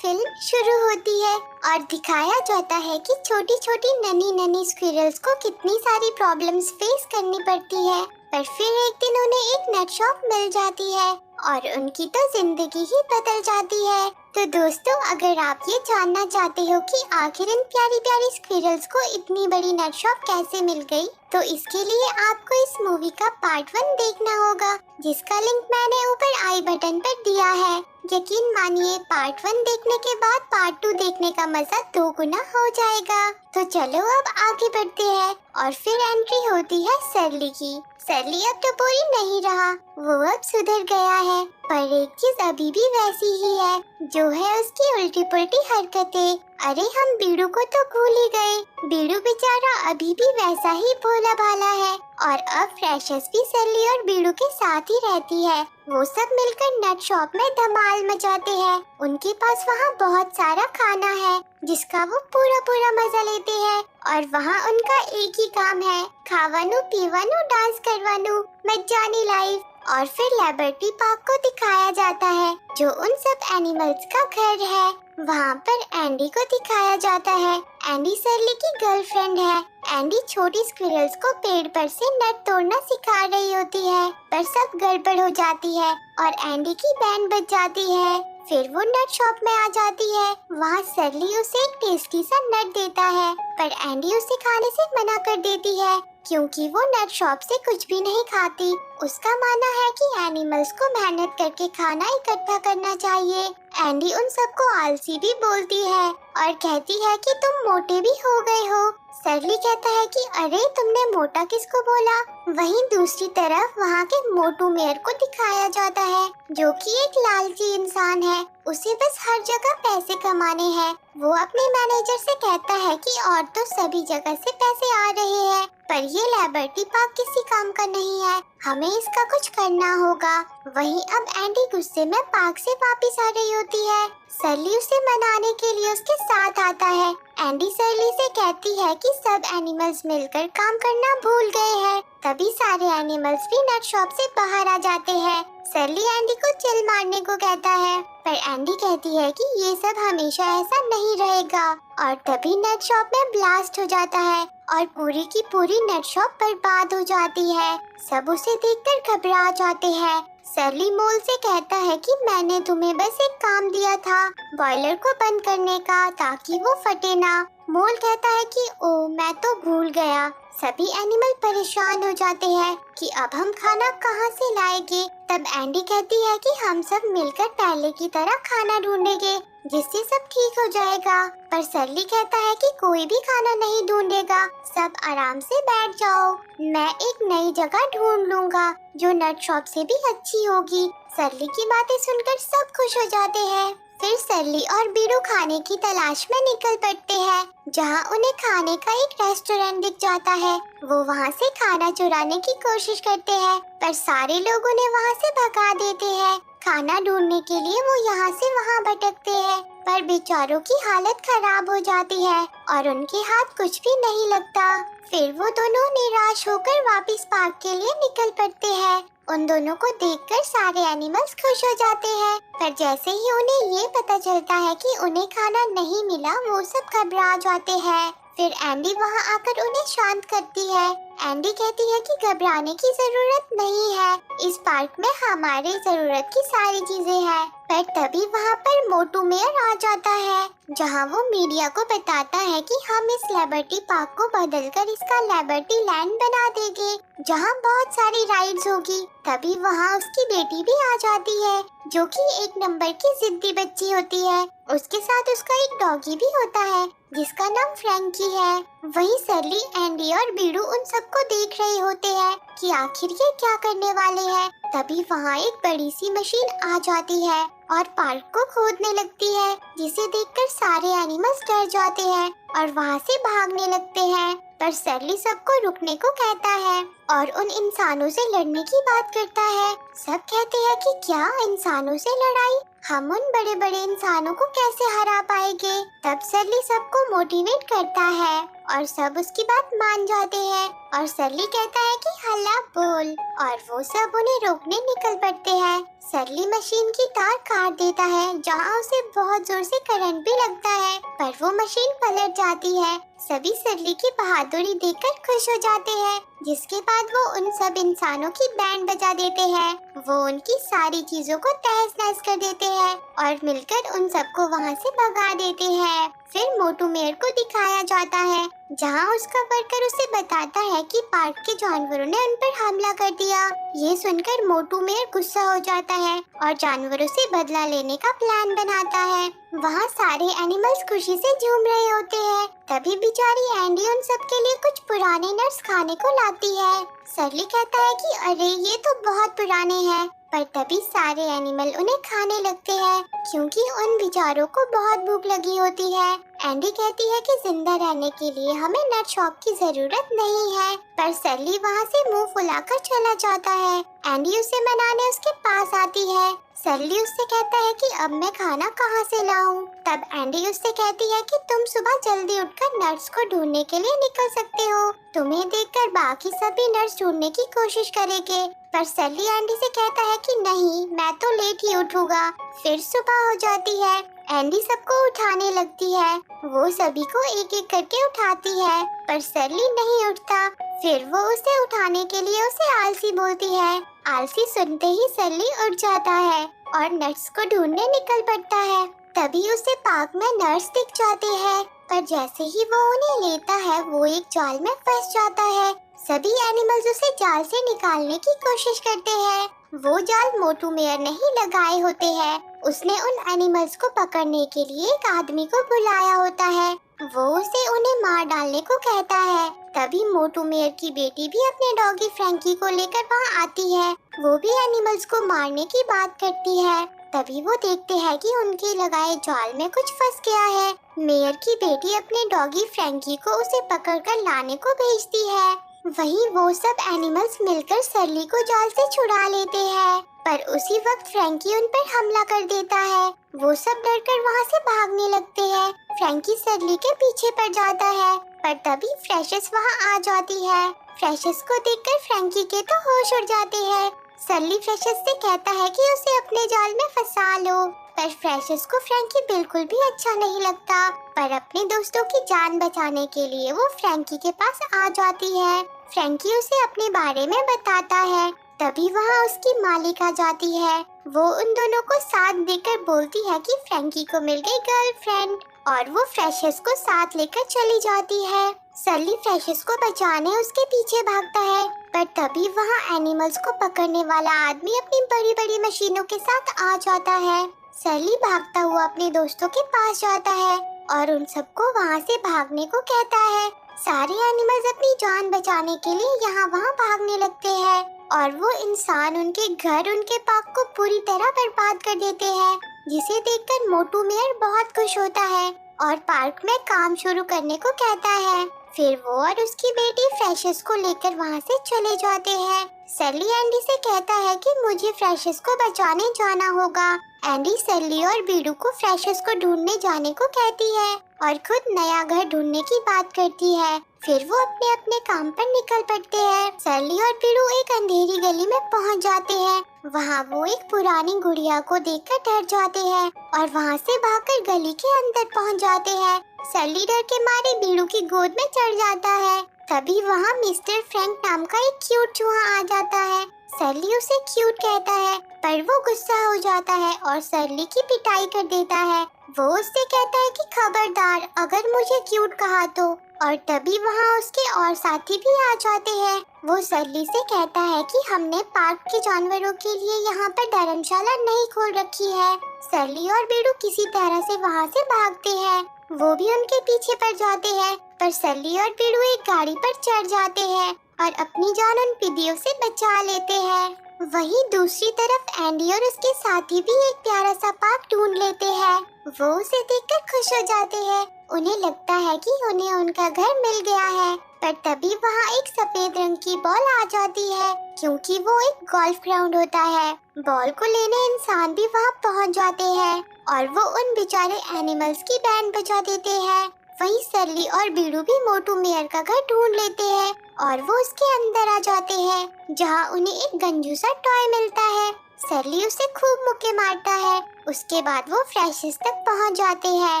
Film शुरू होती है और दिखाया जाता है कि छोटी छोटी नन्ही नन्ही स्क्विरल्स को कितनी सारी प्रॉब्लम्स फेस करनी पड़ती है। पर फिर एक दिन उन्हें एक नट शॉप मिल जाती है और उनकी तो जिंदगी ही बदल जाती है। तो दोस्तों, अगर आप ये जानना चाहते हो कि आखिर इन प्यारी प्यारी स्क्विरल्स को इतनी बड़ी नट शॉप कैसे मिल गई, तो इसके लिए आपको इस मूवी का पार्ट 1 देखना होगा, जिसका लिंक मैंने ऊपर आई बटन पर दिया है। यकीन मानिए, पार्ट 1 देखने के बाद पार्ट 2 देखने का मजा 2 गुना हो जाएगा। तो चलो अब आगे बढ़ते हैं और फिर एंट्री होती है सैली की। सैली अब तो बोरी नहीं रहा, वो अब सुधर गया है, पर एक चीज अभी भी वैसी ही है, जो है उसकी उल्टी पुल्टी हरकतें। अरे हम बीड़ू को तो भूल ही गए। बीड़ू बेचारा अभी भी वैसा ही भोला भाला है और अब फ्रेशर्स भी सैली और बीड़ू के साथ ही रहती है। वो सब मिलकर नट शॉप में धमाल मचाते हैं। उनके पास वहाँ बहुत सारा खाना है जिसका वो पूरा पूरा मजा लेते हैं और वहाँ उनका एक ही काम है, खावानू पीवानू डांस करवानू मजानी लाइफ। और फिर लिबर्टी पार्क को दिखाया जाता है, जो उन सब एनिमल्स का घर है। वहाँ पर एंडी को दिखाया जाता है। एंडी सैली की गर्लफ्रेंड है। एंडी छोटी स्क्विरल्स को पेड़ पर से नट तोड़ना सिखा रही होती है, पर सब गड़बड़ हो जाती है और एंडी की बैंड बज जाती है। फिर वो नट शॉप में आ जाती है। वहाँ सैली उसे एक टेस्टी सा नट देता है, पर एंडी उसे खाने से मना कर देती है क्योंकि वो नट शॉप से कुछ भी नहीं खाती। उसका मानना है कि एनिमल्स को मेहनत करके खाना इकट्ठा करना चाहिए। एंडी उन सबको आलसी भी बोलती है और कहती है कि तुम मोटे भी हो गए हो। सैली कहता है कि अरे तुमने मोटा किसको बोला। वहीं दूसरी तरफ वहाँ के मोटू मेयर को दिखाया जाता है, जो कि एक लालची इंसान है। उसे बस हर जगह पैसे कमाने हैं। वो अपने मैनेजर से कहता है कि और तो सभी जगह से पैसे आ रहे हैं, पर ये लिबर्टी पार्क किसी काम का नहीं है, हमें इसका कुछ करना होगा। वहीं अब एंडी गुस्से में पार्क से वापस आ रही होती है। सैली उसे मनाने के लिए उसके साथ आता है। एंडी सैली से कहती है कि सब एनिमल्स मिलकर काम करना भूल गए हैं। तभी सारे एनिमल्स भी नट शॉप से बाहर आ जाते हैं। सैली एंडी को चिल मारने को कहता है, पर एंडी कहती है कि ये सब हमेशा ऐसा नहीं रहेगा। और तभी नट शॉप में ब्लास्ट हो जाता है और पूरी की पूरी नट शॉप बर्बाद हो जाती है। सब उसे देखकर घबरा जाते हैं। सैली मोल से कहता है कि मैंने तुम्हें बस एक काम दिया था, बॉयलर को बंद करने का, ताकि वो फटे ना। मोल कहता है कि ओ मैं तो भूल गया। सभी एनिमल परेशान हो जाते हैं कि अब हम खाना कहाँ से लाएंगे। तब एंडी कहती है कि हम सब मिलकर पहले की तरह खाना ढूंढेंगे, जिससे सब ठीक हो जाएगा। पर सैली कहता है कि कोई भी खाना नहीं ढूंढेगा, सब आराम से बैठ जाओ, मैं एक नई जगह ढूंढ लूंगा जो नट शॉप से भी अच्छी होगी। सैली की बातें सुनकर सब खुश हो जाते हैं। फिर सैली और बीड़ू खाने की तलाश में निकल पड़ते हैं, जहां उन्हें खाने का एक रेस्टोरेंट दिख जाता है। वो वहां से खाना चुराने की कोशिश करते हैं, पर सारे लोग उन्हें वहां से भगा देते हैं। खाना ढूंढने के लिए वो यहाँ से वहाँ भटकते हैं, पर बेचारों की हालत खराब हो जाती है और उनके हाथ कुछ भी नहीं लगता। फिर वो दोनों निराश होकर वापस पार्क के लिए निकल पड़ते हैं। उन दोनों को देखकर सारे एनिमल्स खुश हो जाते हैं, पर जैसे ही उन्हें ये पता चलता है कि उन्हें खाना नहीं मिला, वो सब घबरा जाते हैं। फिर एंडी वहाँ आकर उन्हें शांत करती है। एंडी कहती है कि घबराने की जरूरत नहीं है, इस पार्क में हमारी जरूरत की सारी चीजें हैं। पर तभी वहाँ पर मोटू मेयर आ जाता है, जहाँ वो मीडिया को बताता है कि हम इस लिबर्टी पार्क को बदलकर इसका लिबर्टी लैंड बना देंगे, जहाँ बहुत सारी राइड्स होगी। तभी वहाँ उसकी बेटी भी आ जाती है, जो कि एक नंबर की जिद्दी बच्ची होती है। उसके साथ उसका एक डॉगी भी होता है, जिसका नाम फ्रैंकी है। वहीं सैली, एंडी और बीड़ू उन सबको देख रहे होते हैं कि आखिर ये क्या करने वाले हैं। तभी वहाँ एक बड़ी सी मशीन आ जाती है और पार्क को खोदने लगती है, जिसे देखकर सारे एनिमल्स डर जाते हैं और वहाँ से भागने लगते हैं। पर सैली सबको रुकने को कहता है और उन इंसानों से लड़ने की बात करता है। सब कहते हैं कि क्या इंसानों से लड़ाई, हम उन बड़े बड़े इंसानों को कैसे हरा पाएंगे। तब सैली सबको मोटिवेट करता है और सब उसकी बात मान जाते हैं और सरली कहता है कि हल्ला बोल और वो सब उन्हें रोकने निकल पड़ते हैं। सरली मशीन की तार काट देता है जहाँ उसे बहुत जोर से करंट भी लगता है, पर वो मशीन पलट जाती है। सभी सरली की बहादुरी देखकर खुश हो जाते हैं, जिसके बाद वो उन सब इंसानों की बैंड बजा देते हैं। वो उनकी सारी चीजों को तहस नहस कर देते हैं और मिलकर उन सबको वहाँ से भगा देते हैं। फिर मोटू मेयर को दिखाया जाता है जहाँ उसका वर्कर उसे बताता है कि पार्क के जानवरों ने उन पर हमला कर दिया। ये सुनकर मोटू मेयर गुस्सा हो जाता है और जानवरों से बदला लेने का प्लान बनाता है। वहाँ सारे एनिमल्स खुशी से झूम रहे होते हैं। तभी बेचारी एंडी उन सब के लिए कुछ पुराने नट्स खाने को लाती है। सरली कहता है कि अरे ये तो बहुत पुराने हैं, पर तभी सारे एनिमल उन्हें खाने लगते हैं क्योंकि उन बेचारों को बहुत भूख लगी होती है। एंडी कहती है कि जिंदा रहने के लिए हमें नट शॉप की जरूरत नहीं है, पर सरली वहाँ से मुंह फुलाकर चला जाता है। एंडी उसे मनाने उसके पास आती है। सरली उससे कहता है कि अब मैं खाना कहाँ से लाऊं? तब एंडी उससे कहती है कि तुम सुबह जल्दी उठकर नट्स को ढूंढने के लिए निकल सकते हो। तुम्हें देखकर बाकी सभी नट्स ढूंढने की कोशिश करेंगे, पर सरली एंडी से कहता है कि नहीं, मैं तो लेट ही उठूंगा। फिर सुबह हो जाती है। एंडी सबको उठाने लगती है। वो सभी को एक एक करके उठाती है, पर सरली नहीं उठता। फिर वो उसे उठाने के लिए उसे आलसी बोलती है। आलसी सुनते ही सरली उठ जाता है और नट्स को ढूंढने निकल पड़ता है। तभी उसे पार्क में नट्स दिख जाते हैं, पर जैसे ही वो उन्हें लेता है वो एक जाल में फंस जाता है। सभी एनिमल्स उसे जाल से निकालने की कोशिश करते हैं। वो जाल मोटू मेयर ने ही लगाए होते हैं। उसने उन एनिमल्स को पकड़ने के लिए एक आदमी को बुलाया होता है। वो उसे उन्हें मार डालने को कहता है। तभी मोटू मेयर की बेटी भी अपने डॉगी फ्रैंकी को लेकर वहाँ आती है। वो भी एनिमल्स को मारने की बात करती है। तभी वो देखते हैं कि उनके लगाए जाल में कुछ फंस गया है। मेयर की बेटी अपने डॉगी फ्रैंकी को उसे पकड़कर लाने को भेजती है। वहीं वो सब एनिमल्स मिलकर सरली को जाल से छुड़ा लेते हैं, पर उसी वक्त फ्रैंकी उन पर हमला कर देता है। वो सब डरकर वहाँ से भागने लगते हैं। फ्रैंकी सरली के पीछे पड़ जाता है, पर तभी फ्रेशस वहाँ आ जाती है। फ्रेशस को देखकर फ्रैंकी के तो होश उड़ जाते हैं। सरली फ्रेशस से कहता है कि उसे अपने जाल में फंसा लो, पर फ्रेशस को फ्रैंकी बिल्कुल भी अच्छा नहीं लगता। पर अपने दोस्तों की जान बचाने के लिए वो फ्रैंकी के पास आ जाती है। फ्रैंकी उसे अपने बारे में बताता है। तभी वहाँ उसकी मालिक आ जाती है। वो उन दोनों को साथ देकर बोलती है कि फ्रैंकी को मिल गई गर्लफ्रेंड, और वो फ्रेशस को साथ लेकर चली जाती है। सरली फ्रेशस को बचाने उसके पीछे भागता है, पर तभी वहाँ एनिमल्स को पकड़ने वाला आदमी अपनी बड़ी बड़ी मशीनों के साथ आ जाता है। सरली भागता हुआ अपने दोस्तों के पास जाता है और उन सबको वहाँ से भागने को कहता है। सारे एनिमल्स अपनी जान बचाने के लिए यहाँ वहाँ भागने लगते हैं और वो इंसान उनके घर, उनके पार्क को पूरी तरह बर्बाद कर देते हैं, जिसे देखकर मोटू मेयर बहुत खुश होता है और पार्क में काम शुरू करने को कहता है। फिर वो और उसकी बेटी फ्रेशस को लेकर वहाँ से चले जाते हैं। सरली एंडी से कहता है कि मुझे फ्रेशस को बचाने जाना होगा। एंडी सरली और बीडू को फ्रेशस को ढूंढने जाने को कहती है और खुद नया घर ढूंढने की बात करती है। फिर वो अपने अपने काम पर निकल पड़ते हैं। सरली और बीडू एक अंधेरी गली में पहुंच जाते हैं। वहाँ वो एक पुरानी गुड़िया को देखकर डर जाते हैं और वहाँ से भागकर गली के अंदर पहुँच जाते हैं। सरली डर के मारे बीडू की गोद में चढ़ जाता है। तभी वहाँ मिस्टर फ्रैंक नाम का एक क्यूट चूहा आ जाता है। सरली उसे क्यूट कहता है, पर वो गुस्सा हो जाता है और सरली की पिटाई कर देता है। वो उससे कहता है कि खबरदार अगर मुझे क्यूट कहा तो। और तभी वहाँ उसके और साथी भी आ जाते हैं। वो सरली से कहता है कि हमने पार्क के जानवरों के लिए यहाँ पर धर्मशाला नहीं खोल रखी है। सरली और बीडू किसी तरह से वहाँ से भागते हैं। वो भी उनके पीछे पड़ जाते हैं, पर सरली और बीडू एक गाड़ी पर चढ़ जाते हैं और अपनी जान उन पिदियों से बचा लेते हैं। वहीं दूसरी तरफ एंडी और उसके साथी भी एक प्यारा सा पार्क ढूंढ लेते हैं। वो उसे देखकर खुश हो जाते हैं। उन्हें लगता है कि उन्हें उनका घर मिल गया है, पर तभी वहाँ एक सफेद रंग की बॉल आ जाती है, क्योंकि वो एक गोल्फ ग्राउंड होता है। बॉल को लेने इंसान भी वहाँ पहुँच जाते हैं और वो उन बेचारे एनिमल्स की बैंड बजा देते हैं। वहीं सैली और बीड़ू भी मोटू मेयर का घर ढूंढ लेते हैं और वो उसके अंदर आ जाते हैं, जहाँ उन्हें एक गंजू सा टॉय मिलता है। सैली उसे खूब मुक्के मारता है। उसके बाद वो फ्रेशेस तक पहुँच जाते हैं।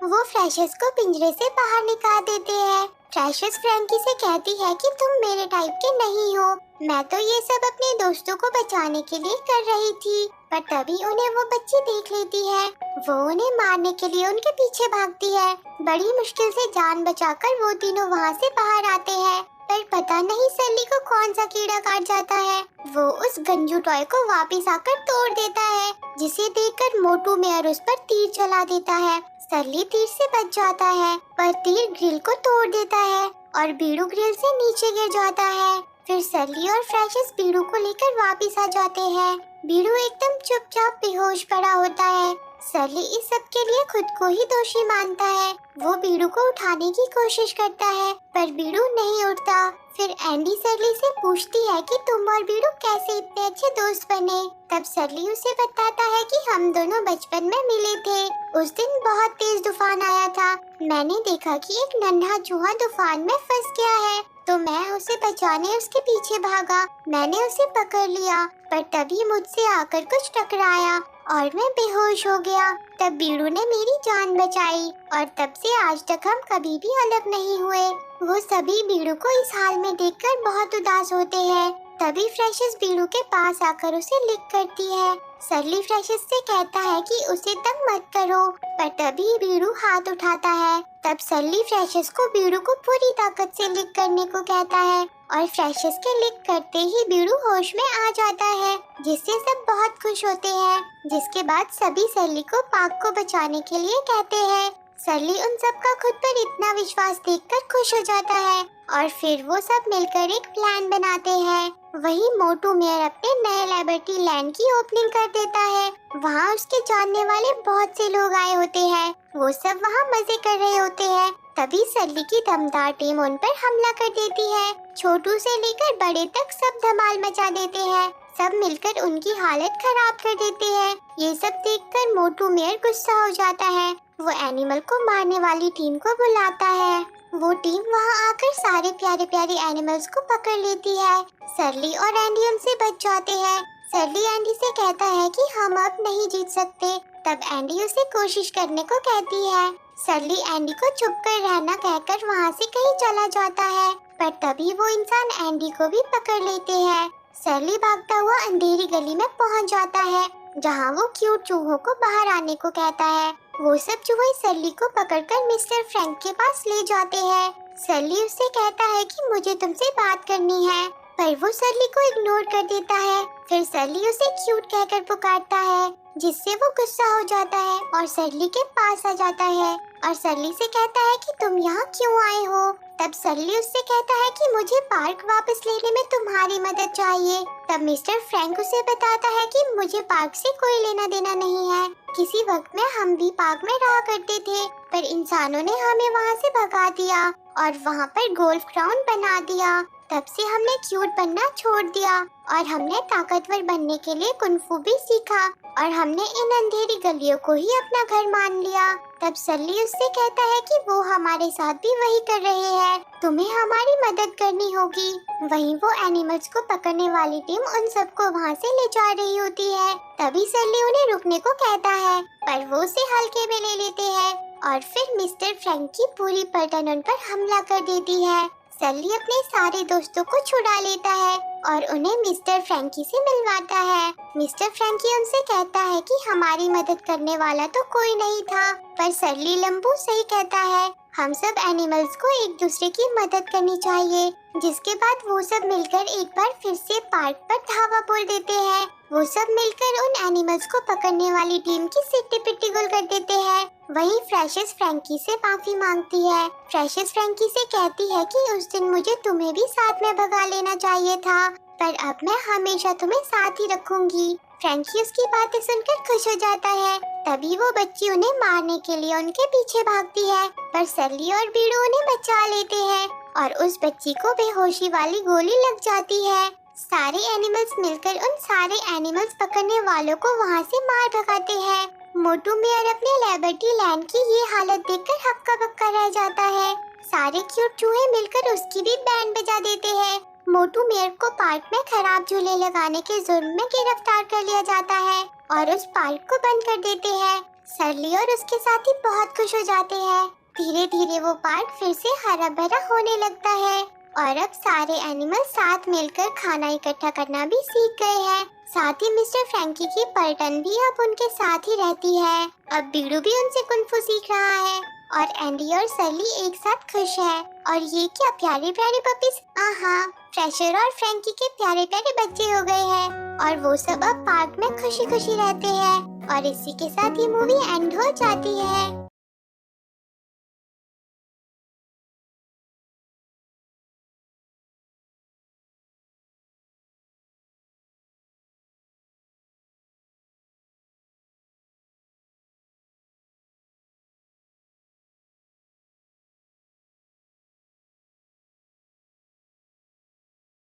वो फ्रेशेस को पिंजरे से बाहर निकाल देते हैं। फ्रेशेस फ्रैंकी से कहती है कि तुम मेरे टाइप के नहीं हो, मैं तो ये सब अपने दोस्तों को बचाने के लिए कर रही थी। पर तभी उन्हें वो बच्ची देख लेती है। वो उन्हें मारने के लिए उनके पीछे भागती है। बड़ी मुश्किल से जान बचाकर वो तीनों वहाँ से बाहर आते हैं, पर पता नहीं सैली को कौन सा कीड़ा काट जाता है। वो उस गंजू टॉय को वापस आकर तोड़ देता है, जिसे देखकर मोटू मेयर उस पर तीर चला देता है। सैली तीर से बच जाता है, पर तीर ग्रिल को तोड़ देता है और बीड़ू ग्रिल से नीचे गिर जाता है। फिर सैली और फ्रेशेस बीड़ू को लेकर वापस आ जाते हैं। बीड़ू एकदम चुपचाप बेहोश पड़ा होता है। सैली इस सब के लिए खुद को ही दोषी मानता है। वो बीड़ू को उठाने की कोशिश करता है, पर बीड़ू नहीं उठता। फिर एंडी सैली से पूछती है कि तुम और बीड़ू कैसे इतने अच्छे दोस्त बने। तब सैली उसे बताता है कि हम दोनों बचपन में मिले थे। उस दिन बहुत तेज तूफान आया था। मैंने देखा कि एक नन्हा चूहा तूफान में फंस गया है, तो मैं उसे बचाने उसके पीछे भागा। मैंने उसे पकड़ लिया, पर तभी मुझसे आकर कुछ टकराया और मैं बेहोश हो गया। तब बीड़ू ने मेरी जान बचाई और तब से आज तक हम कभी भी अलग नहीं हुए। वो सभी बीड़ू को इस हाल में देखकर बहुत उदास होते हैं। तभी फ्रेशेस बीड़ू के पास आकर उसे लिक करती है। सैली फ्रेशेस से कहता है कि उसे तंग मत करो, पर तभी बीड़ू हाथ उठाता है। तब सैली फ्रेशेस को बीड़ू को पूरी ताकत से लिक करने को कहता है और फ्रेशेस के लिक करते ही बीड़ू होश में आ जाता है, जिससे सब बहुत खुश होते हैं। जिसके बाद सभी सैली को पार्क को बचाने के लिए कहते हैं। सैली उन सब का खुद पर इतना विश्वास देखकर खुश हो जाता है और फिर वो सब मिलकर एक प्लान बनाते हैं। वही मोटू मेयर अपने नए लिबर्टी लैंड की ओपनिंग कर देता है। वहाँ उसके जानने वाले बहुत से लोग आए होते हैं। वो सब वहाँ मजे कर रहे होते हैं। तभी सैली की दमदार टीम उन पर हमला कर देती है। छोटू से लेकर बड़े तक सब धमाल मचा देते हैं। सब मिलकर उनकी हालत खराब कर देते हैं। ये सब देखकर मोटू मेयर गुस्सा हो जाता है। वो एनिमल को मारने वाली टीम को बुलाता है। वो टीम वहाँ आकर सारे प्यारे प्यारे एनिमल्स को पकड़ लेती है। सैली और एंडी उनसे बच जाते हैं। सैली एंडी से कहता है कि हम अब नहीं जीत सकते। तब एंडी उसे कोशिश करने को कहती है। सैली एंडी को चुप कर रहना कहकर वहाँ से कहीं चला जाता है, पर तभी वो इंसान एंडी को भी पकड़ लेते हैं। सैली भागता हुआ अंधेरी गली में पहुँच जाता है, जहाँ वो क्यूट चूहों को बाहर आने को कहता है। वो सब चूहे सैली को पकड़कर मिस्टर फ्रैंक के पास ले जाते हैं। सैली उससे कहता है कि मुझे तुमसे बात करनी है, पर वो सैली को इग्नोर कर देता है। फिर सैली उसे क्यूट कहकर पुकारता है, जिससे वो गुस्सा हो जाता है और सैली के पास आ जाता है और सैली से कहता है कि तुम यहाँ क्यों आए हो। तब सैली उससे कहता है कि मुझे पार्क वापस लेने में तुम्हारी मदद चाहिए। तब मिस्टर फ्रैंक उसे बताता है कि मुझे पार्क से कोई लेना देना नहीं है। किसी वक्त में हम भी पार्क में रहा करते थे, पर इंसानों ने हमें वहाँ से भगा दिया और वहाँ पर गोल्फ ग्राउंड बना दिया। तब से हमने क्यूट बनना छोड़ दिया और हमने ताकतवर बनने के लिए कुंफू भी सीखा और हमने इन अंधेरी गलियों को ही अपना घर मान लिया। तब सैली उससे कहता है कि वो हमारे साथ भी वही कर रहे हैं, तुम्हें हमारी मदद करनी होगी। वहीं वो एनिमल्स को पकड़ने वाली टीम उन सबको वहाँ से ले जा रही होती है। तभी सैली उन्हें रुकने को कहता है, पर वो उसे हल्के में ले लेते हैं और फिर मिस्टर फ्रैंक की पूरी पलटन उन पर हमला कर देती है। सैली अपने सारे दोस्तों को छुड़ा लेता है और उन्हें मिस्टर फ्रैंकी से मिलवाता है। मिस्टर फ्रैंकी उनसे कहता है कि हमारी मदद करने वाला तो कोई नहीं था, पर सैली लंबू सही कहता है, हम सब एनिमल्स को एक दूसरे की मदद करनी चाहिए। जिसके बाद वो सब मिलकर एक बार फिर से पार्क पर धावा बोल देते हैं। वो सब मिलकर उन एनिमल्स को पकड़ने वाली टीम की सिट्टी पिट्टी गुल कर देते हैं। वहीं फ्रेशेस फ्रैंकी से माफी मांगती है। फ्रेशेस फ्रैंकी से कहती है कि उस दिन मुझे तुम्हें भी साथ में भगा लेना चाहिए था, पर अब मैं हमेशा तुम्हें साथ ही रखूंगी। फ्रैंकी उसकी बातें सुनकर खुश हो जाता है। तभी वो बच्ची उन्हें मारने के लिए उनके पीछे भागती है, पर सैली और बीड़ू उन्हें बचा लेते हैं और उस बच्ची को बेहोशी वाली गोली लग जाती है। सारे एनिमल्स मिलकर उन सारे एनिमल्स पकड़ने वालों को वहाँ से मार भगाते हैं। मोटू मेयर अपने लिबर्टी लैंड की ये हालत देखकर हक्का बक्का रह जाता है। सारे क्यूट चूहे मिलकर उसकी भी बैंड बजा देते हैं। मोटू मेयर को पार्क में खराब झूले लगाने के जुर्म में गिरफ्तार कर लिया जाता है और उस पार्क को बंद कर देते हैं। सरली और उसके साथी बहुत खुश हो जाते हैं। धीरे धीरे वो पार्क फिर से हरा भरा होने लगता है और अब सारे एनिमल साथ मिलकर खाना इकट्ठा करना भी सीख गए हैं। साथ ही मिस्टर फ्रैंकी की पर्टन भी अब उनके साथ ही रहती है। अब बीड़ू भी उनसे कुंफू सीख रहा है और एंडी और सरली एक साथ खुश है। और ये क्या प्यारे प्यारे पपीज, आहा, फ्रेशर और फ्रैंकी के प्यारे प्यारे बच्चे हो गए हैं और वो सब अब पार्क में खुशी खुशी रहते हैं। और इसी के साथ ये मूवी एंड हो जाती है।